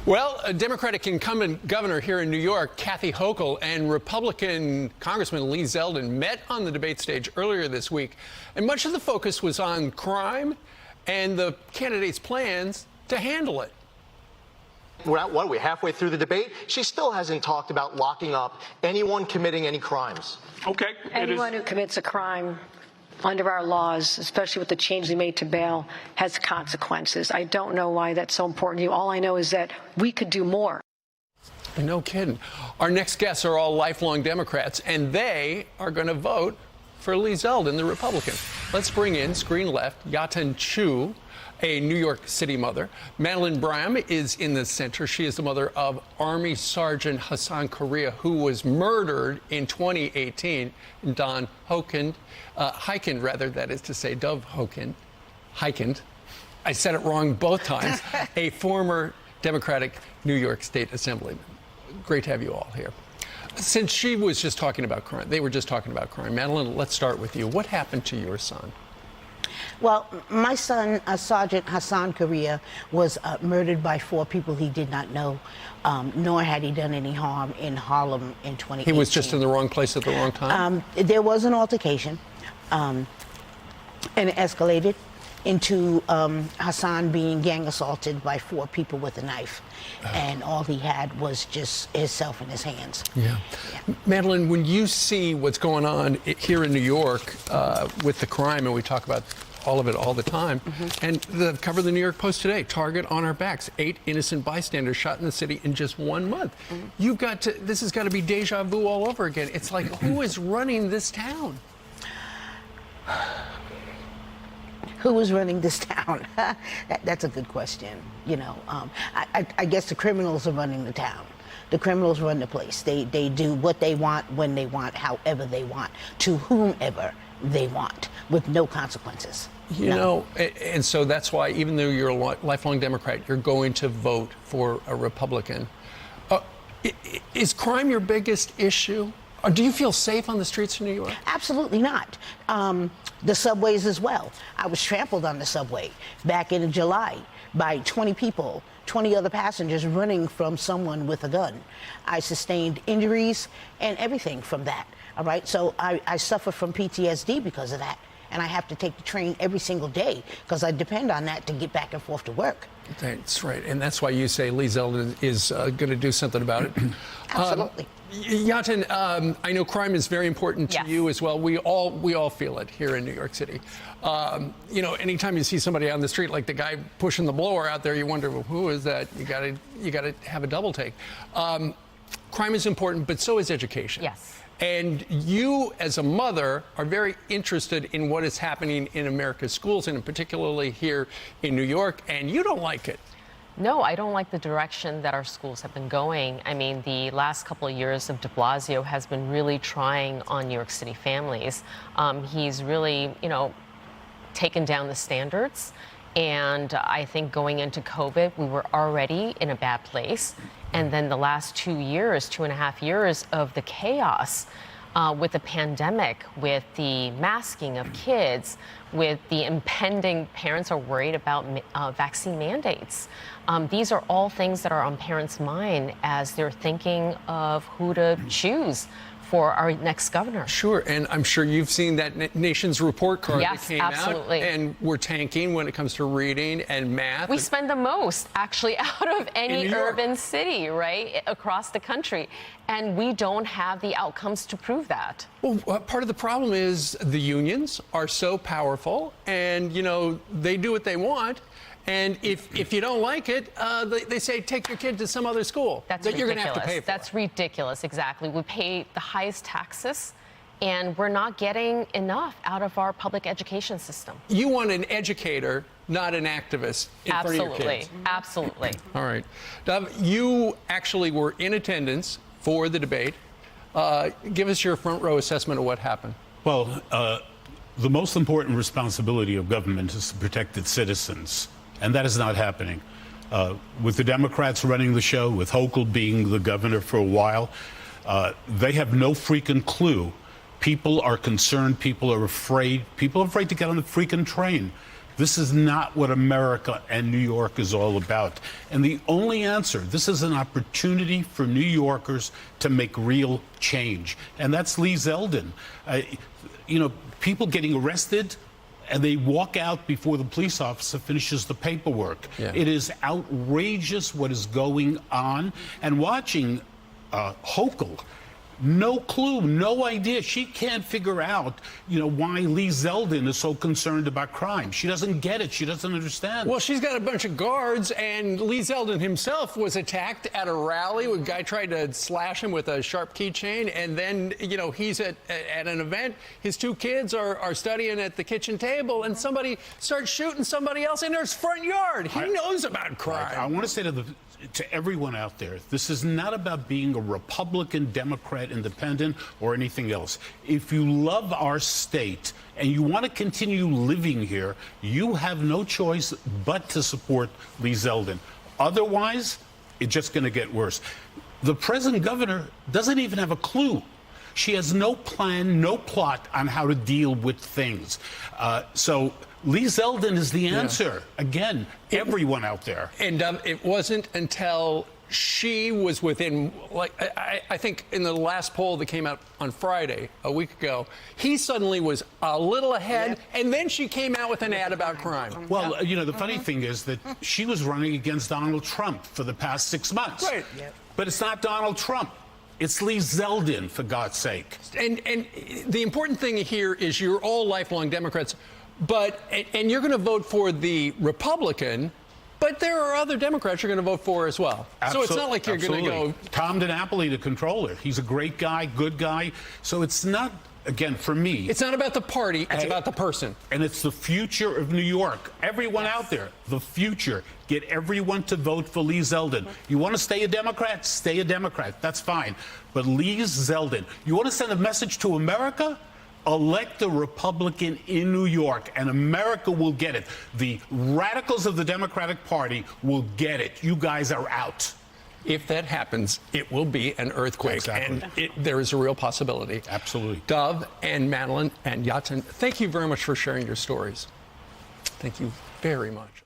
Well, a Democratic incumbent governor here in New York, Kathy Hochul, and Republican Congressman Lee Zeldin met on the debate stage earlier this week, and much of the focus was on crime and the candidates' plans to handle it. What are we, halfway through the debate? She still hasn't talked about locking up anyone committing any crimes. Okay. Anyone who commits a crime under our laws, especially with the change they made to bail, has consequences. I don't know why that's so important to you. All I know is that we could do more. No kidding. Our next guests are all lifelong Democrats, and they are going to vote for Lee Zeldin, the Republican. Let's bring in, screen left, Yaten Chu, a New York City mother. Madeline Bram is in the center. She is the mother of Army Sergeant Hassan Correa, who was murdered in 2018. Don Heikind, that is to say, Dove Heikind. I said it wrong both times. A former Democratic New York State Assemblyman. Great to have you all here. Since she was just talking about crime, they were just talking about crime. Madeline, let's start with you. What happened to your son? Well, my son, Sergeant Hassan Correa, was murdered by 4 people he did not know, nor had he done any harm in Harlem in 2018. He was just in the wrong place at the wrong time? There was an altercation, and it escalated into Hassan being gang assaulted by 4 people with a knife. And all he had was just himself in his hands. Yeah. Madeline, when you see what's going on here in New York with the crime, and we talk about all of it all the time, and the cover of the New York Post today, target on our backs, 8 innocent bystanders shot in the city in just 1 month. You've got to, this has got to be deja vu all over again. It's like, who is running this town? Who is running this town? That's a good question. You know, I guess the criminals are running the town. The criminals run the place. They do what they want, when they want, however they want, to whomever they want, with no consequences. You know, and so that's why, even though you're a lifelong Democrat, you're going to vote for a Republican. Is crime your biggest issue? Or do you feel safe on the streets of New York? Absolutely not. The subways as well. I was trampled on the subway back in July by 20 people, 20 other passengers running from someone with a gun. I sustained injuries and everything from that. All right, so I suffer from PTSD because of that. And I have to take the train every single day because I depend on that to get back and forth to work. That's right. And that's why you say Lee Zeldin is going to do something about it. Absolutely. Yaten, I know crime is very important to you as well. We all feel it here in New York City. You know, anytime you see somebody on the street, like the guy pushing the blower out there, you wonder, well, who is that? You got to have a double take. Crime is important, but so is education. Yes. And you, as a mother, are very interested in what is happening in America's schools, and particularly here in New York, and you don't like it. No, I don't like the direction that our schools have been going. I mean, the last couple of years of de Blasio has been really trying on New York City families. He's really, you know, taken down the standards. And I think going into COVID, we were already in a bad place. And then the last 2.5 years of the chaos with the pandemic, with the masking of kids, with the impending, parents are worried about vaccine mandates. These are all things that are on parents' mind as they're thinking of who to choose for our next governor. Sure, and I'm sure you've seen that Nation's report card that came out, and we're tanking when it comes to reading and math. We spend the most, actually, out of any urban city, right, across the country, and we don't have the outcomes to prove that. Well, part of the problem is the unions are so powerful, and, you know, they do what they want. And if you don't like it, they say take your kid to some other school that you're going to have to pay for. That's ridiculous, exactly. We pay the highest taxes, and we're not getting enough out of our public education system. You want an educator, not an activist in front of your kids. Absolutely. All right. Dov, you actually were in attendance for the debate. Give us your front row assessment of what happened. Well, the most important responsibility of government is to protect its citizens. And that is not happening. With the Democrats running the show, with Hochul being the governor for a while, they have no freaking clue. People are concerned. People are afraid. People are afraid to get on the freaking train. This is not what America and New York is all about. And the only answer, this is an opportunity for New Yorkers to make real change. And that's Lee Zeldin. You know, people getting arrested, and they walk out before the police officer finishes the paperwork. Yeah. It is outrageous what is going on. And watching Hochul, no clue, no idea. She can't figure out, you know, why Lee Zeldin is so concerned about crime. She doesn't get it. She doesn't understand. Well, she's got a bunch of guards, and Lee Zeldin himself was attacked at a rally. A guy tried to slash him with a sharp keychain, and then, you know, he's at an event. His two kids are studying at the kitchen table, and somebody starts shooting somebody else in his front yard. He knows about crime. I want to say to everyone out there, this is not about being a Republican, Democrat, Independent, or anything else. If you love our state and you want to continue living here, you have no choice but to support Lee Zeldin. Otherwise, it's just going to get worse. The present governor doesn't even have a clue. She has no plan, no plot on how to deal with things. So Lee Zeldin is the answer. Yeah. Again, everyone out there. And it wasn't until she was within, like, I think in the last poll that came out on Friday, a week ago, he suddenly was a little ahead, and then she came out with an ad about crime. Well, you know, the funny thing is that she was running against Donald Trump for the past 6 months. Right. But it's not Donald Trump. It's Lee Zeldin, for God's sake. And the important thing here is you're all lifelong Democrats, but and you're going to vote for the Republican, but there are other Democrats you're going to vote for as well. So it's not like you're going to go. Tom DiNapoli, the controller, he's a great guy, good guy. So it's not, again, for me. It's not about the party, it's about the person. And it's the future of New York. Everyone out there, the future. Get everyone to vote for Lee Zeldin. You want to stay a Democrat? Stay a Democrat. That's fine. But Lee Zeldin, you want to send a message to America? Elect a Republican in New York, and America will get it. The radicals of the Democratic Party will get it. You guys are out. If that happens, it will be an earthquake. Exactly. And there is a real possibility. Absolutely. Dov and Madeline and Yatin, thank you very much for sharing your stories. Thank you very much.